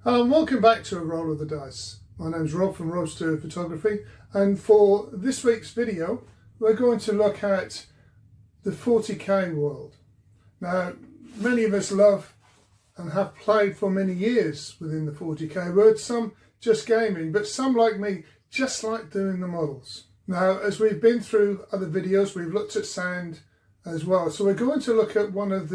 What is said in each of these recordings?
Hello and welcome back to A Roll of the Dice. My name's Rob from Roadster Photography, and for this week's video we're going to look at the 40k world. Now, many of us love and have played for many years within the 40k world, some just gaming, but some like me just like doing the models. Now, as we've been through other videos, we've looked at sand as well, so we're going to look at one of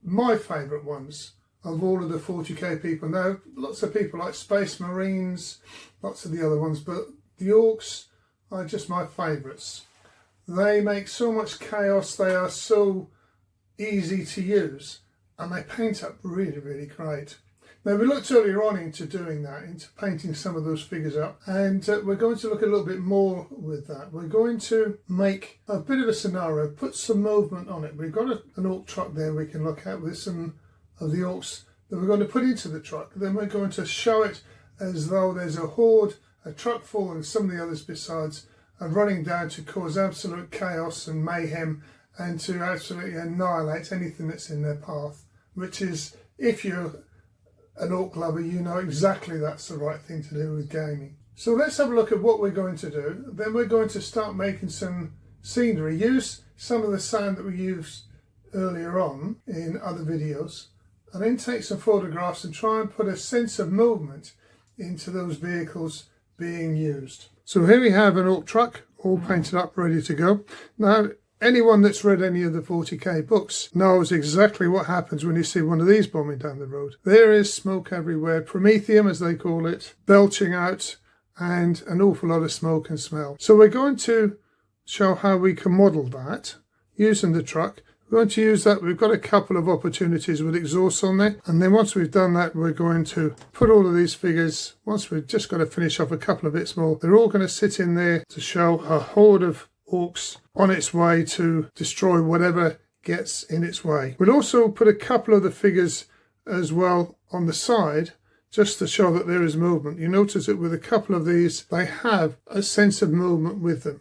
my favourite ones of all of the 40k people. Now, lots of people like Space Marines, lots of the other ones, but the Orcs are just my favourites. They make so much chaos, they are so easy to use, and they paint up really, really great. Now, we looked earlier on into doing that, into painting some of those figures up, and we're going to look a little bit more with that. We're going to make a bit of a scenario, put some movement on it. We've got an Orc truck there we can look at with some of the Orcs that we're going to put into the truck. Then we're going to show it as though there's a horde, a truck full, and some of the others besides are running down to cause absolute chaos and mayhem and to absolutely annihilate anything that's in their path, which is, if you're an Orc lover, you know exactly that's the right thing to do with gaming. So let's have a look at what we're going to do. Then we're going to start making some scenery, use some of the sand that we used earlier on in other videos, and then take some photographs and try and put a sense of movement into those vehicles being used. So here we have an Orc truck all painted up, ready to go. Now, anyone that's read any of the 40k books knows exactly what happens when you see one of these bombing down the road. There is smoke everywhere, promethium as they call it, belching out, and an awful lot of smoke and smell. So we're going to show how we can model that using the truck. We're going to use that. We've got a couple of opportunities with exhausts on there, and then once we've done that, we're going to put all of these figures, once we've just got to finish off a couple of bits more, they're all going to sit in there to show a horde of Orcs on its way to destroy whatever gets in its way. We'll also put a couple of the figures as well on the side just to show that there is movement. You notice that with a couple of these, they have a sense of movement with them.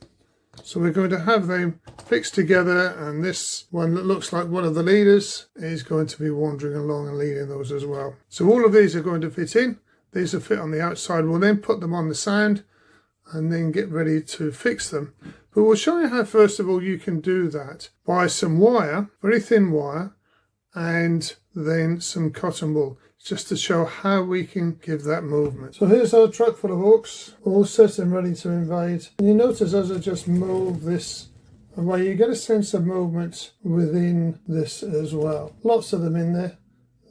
So we're going to have them fixed together, and this one that looks like one of the leaders is going to be wandering along and leading those as well. So all of these are going to fit in. These will fit on the outside. We'll then put them on the sand and then get ready to fix them. But we'll show you how, first of all, you can do that by some wire, very thin wire, and then some cotton wool, just to show how we can give that movement. So here's our truck full of Orcs, all set and ready to invade. And you notice as I just move this away, you get a sense of movement within this as well. Lots of them in there.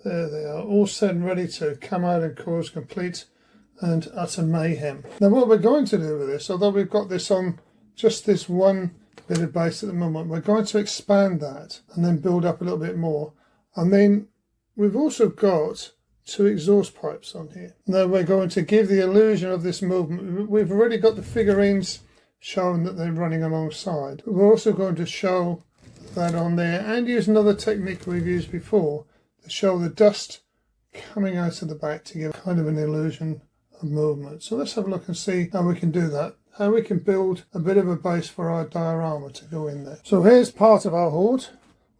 There they are, all set and ready to come out and cause complete and utter mayhem. Now, what we're going to do with this, although we've got this on just this one bit of base at the moment, we're going to expand that and then build up a little bit more. And then we've also got 2 exhaust pipes on here. Now we're going to give the illusion of this movement. We've already got the figurines showing that they're running alongside. But we're also going to show that on there and use another technique we've used before to show the dust coming out of the back to give kind of an illusion of movement. So let's have a look and see how we can do that, how we can build a bit of a base for our diorama to go in there. So here's part of our horde.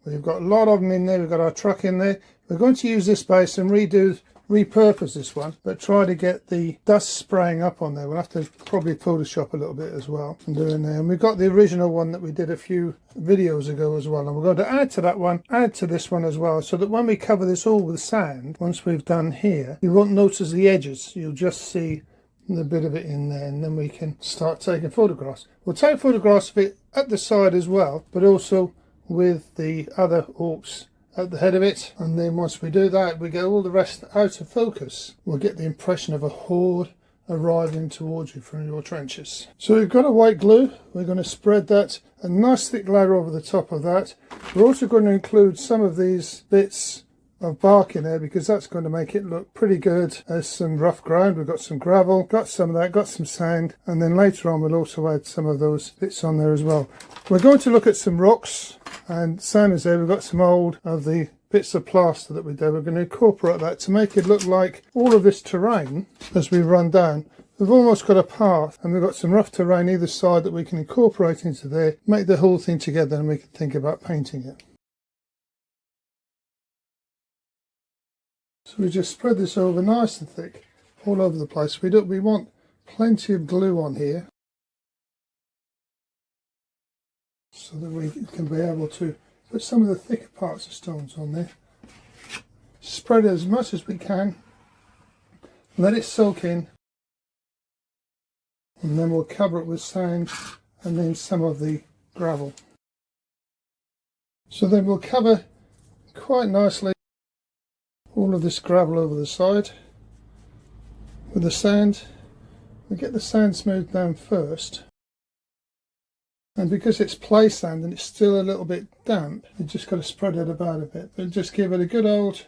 We've got a lot of them in there. We've got our truck in there. We're going to use this base and repurpose this one, but try to get the dust spraying up on there. We'll have to probably Photoshop a little bit as well and do in there. And we've got the original one that we did a few videos ago as well, and we're going to add to that one, add to this one as well, so that when we cover this all with sand, once we've done here, you won't notice the edges. You'll just see the bit of it in there, and then we can start taking photographs. We'll take photographs of it at the side as well, but also with the other Orcs at the head of it, and then once we do that, we get all the rest out of focus. We'll get the impression of a horde arriving towards you from your trenches. So we've got a white glue. We're going to spread that, a nice thick layer over the top of that. We're also going to include some of these bits of bark in there because that's going to make it look pretty good as some rough ground. We've got some gravel, got some of that, got some sand, and then later on we'll also add some of those bits on there as well. We're going to look at some rocks, and same as there, we've got some old of the bits of plaster that we did. We're going to incorporate that to make it look like all of this terrain as we run down. We've almost got a path, and we've got some rough terrain either side that we can incorporate into there, make the whole thing together, and we can think about painting it. So we just spread this over nice and thick all over the place. We want plenty of glue on here so that we can be able to put some of the thicker parts of stones on there. Spread it as much as we can, let it soak in, and then we'll cover it with sand and then some of the gravel. So then we'll cover quite nicely all of this gravel over the side with the sand. We get the sand smoothed down first, and because it's play sand and it's still a little bit damp, you just got to spread it about a bit, but just give it a good old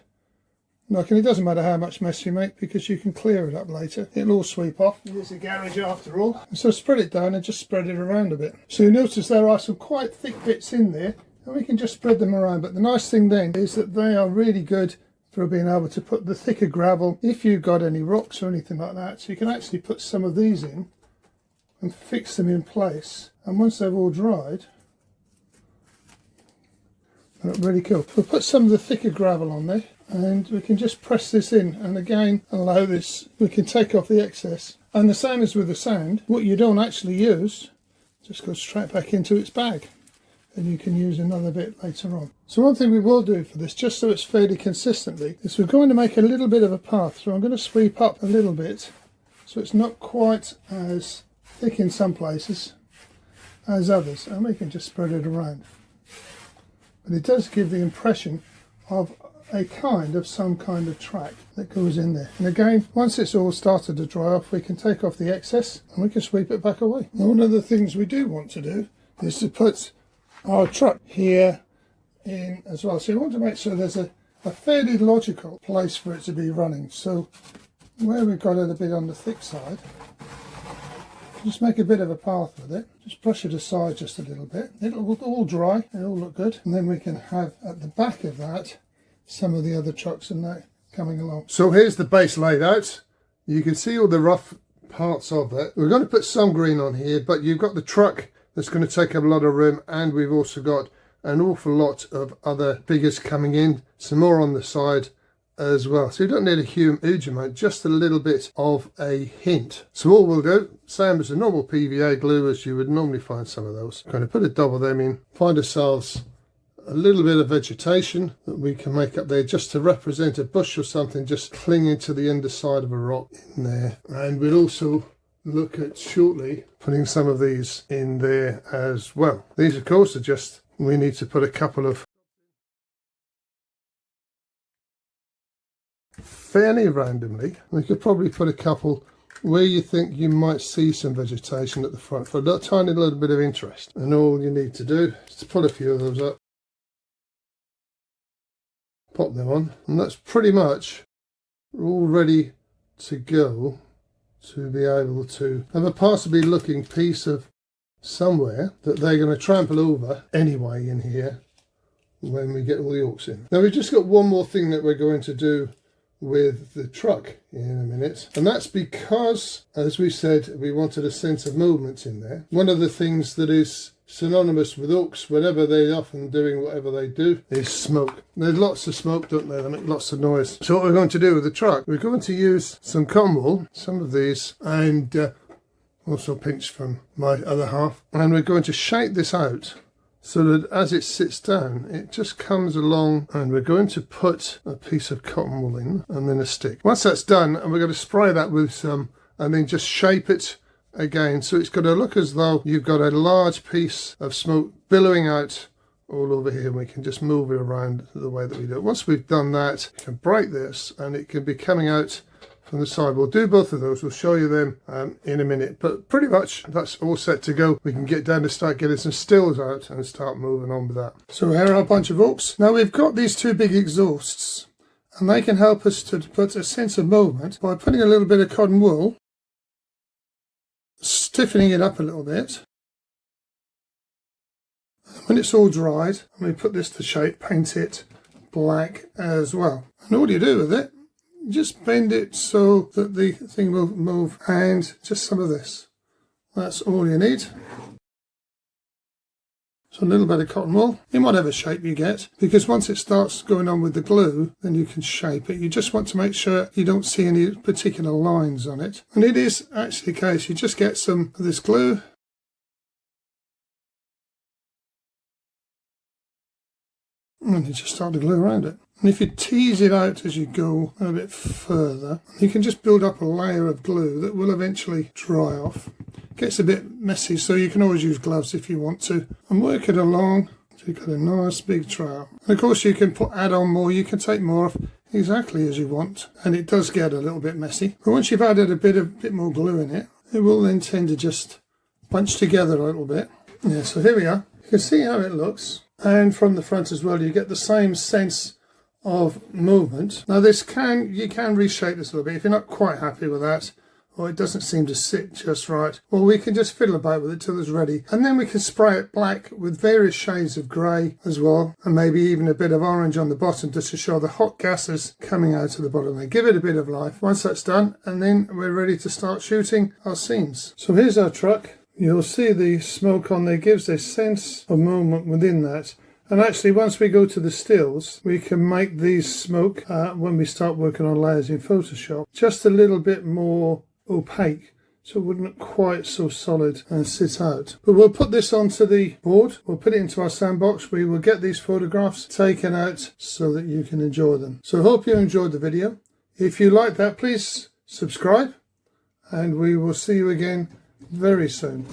knock. And it doesn't matter how much mess you make because you can clear it up later. It'll all sweep off. It's a garage after all. So spread it down and just spread it around a bit. So you notice there are some quite thick bits in there, and we can just spread them around. But the nice thing then is that they are really good for being able to put the thicker gravel if you've got any rocks or anything like that. So you can actually put some of these in and fix them in place, and once they've all dried, they look really cool. We'll put some of the thicker gravel on there and we can just press this in, and again allow this, we can take off the excess, and the same as with the sand, what you don't actually use just goes straight back into its bag, and you can use another bit later on. So one thing we will do for this, just so it's fairly consistently, is we're going to make a little bit of a path. So I'm going to sweep up a little bit so it's not quite as thick in some places as others, and we can just spread it around. But it does give the impression of some kind of track that goes in there. And again, once it's all started to dry off, we can take off the excess and we can sweep it back away. Now, one of the things we do want to do is to put our truck here in as well. So you want to make sure there's a fairly logical place for it to be running. So where we've got it a bit on the thick side, just make a bit of a path with it. Just brush it aside just a little bit. It'll all dry, it'll look good. And then we can have at the back of that some of the other trucks and that coming along. So here's the base laid out. You can see all the rough parts of it. We're going to put some green on here, but you've got the truck that's going to take up a lot of room, and we've also got an awful lot of other figures coming in, some more on the side as well. So you don't need a huge amount, just a little bit of a hint. So all we'll do, same as a normal PVA glue as you would normally find some of those. Going to put a double them in, find ourselves a little bit of vegetation that we can make up there just to represent a bush or something just clinging to the underside of a rock in there. And we'll also look at shortly putting some of these in there as well. These of course are just, we need to put a couple of fairly randomly. We could probably put a couple where you think you might see some vegetation at the front for a tiny little bit of interest. And all you need to do is to pull a few of those up, pop them on, and that's pretty much all ready to go to be able to have a passably looking piece of somewhere that they're going to trample over anyway in here when we get all the orcs in. Now we've just got one more thing that we're going to do with the truck in a minute, and that's because, as we said, we wanted a sense of movement in there. One of the things that is synonymous with orcs, whenever they're often doing whatever they do, is smoke. There's lots of smoke, don't they? They make lots of noise. So what we're going to do with the truck, we're going to use some cotton wool, some of these, and also pinched from my other half, and we're going to shape this out so that as it sits down, it just comes along, and we're going to put a piece of cotton wool in and then a stick. Once that's done, and we're going to spray that with some, and then just shape it again, so it's going to look as though you've got a large piece of smoke billowing out all over here. We can just move it around the way that we do it. Once we've done that, we can break this and it can be coming out from the side. We'll do both of those, we'll show you them in a minute, but pretty much that's all set to go. We can get down to start getting some stills out and start moving on with that. So here are a bunch of orcs. Now we've got these two big exhausts, and they can help us to put a sense of movement by putting a little bit of cotton wool, stiffening it up a little bit. When it's all dried, and we put this to shape, paint it black as well. And all you do with it, you just bend it so that the thing will move, and just some of this. That's all you need. So a little bit of cotton wool in whatever shape you get, because once it starts going on with the glue, then you can shape it. You just want to make sure you don't see any particular lines on it. And it is actually the case. You just get some of this glue. And you just start to glue around it. And if you tease it out as you go a bit further, you can just build up a layer of glue that will eventually dry off. It gets a bit messy, so you can always use gloves if you want to. And work it along so you've got a nice big trail. And of course you can add on more, you can take more off exactly as you want. And it does get a little bit messy. But once you've added a bit more glue in it, it will then tend to just bunch together a little bit. Yeah, so here we are. You can see how it looks. And from the front as well, you get the same sense of movement. Now you can reshape this a little bit if you're not quite happy with that, or it doesn't seem to sit just right. Well, we can just fiddle about with it till it's ready, and then we can spray it black with various shades of grey as well, and maybe even a bit of orange on the bottom just to show the hot gases coming out of the bottom there. Give it a bit of life. Once that's done, and then we're ready to start shooting our scenes. So here's our truck. You'll see the smoke on there gives a sense of movement within that. And actually, once we go to the stills, we can make these smoke, when we start working on layers in Photoshop, just a little bit more opaque, so it wouldn't look quite so solid and sit out. But we'll put this onto the board, we'll put it into our sandbox, we will get these photographs taken out so that you can enjoy them. So I hope you enjoyed the video. If you like that, please subscribe, and we will see you again very soon.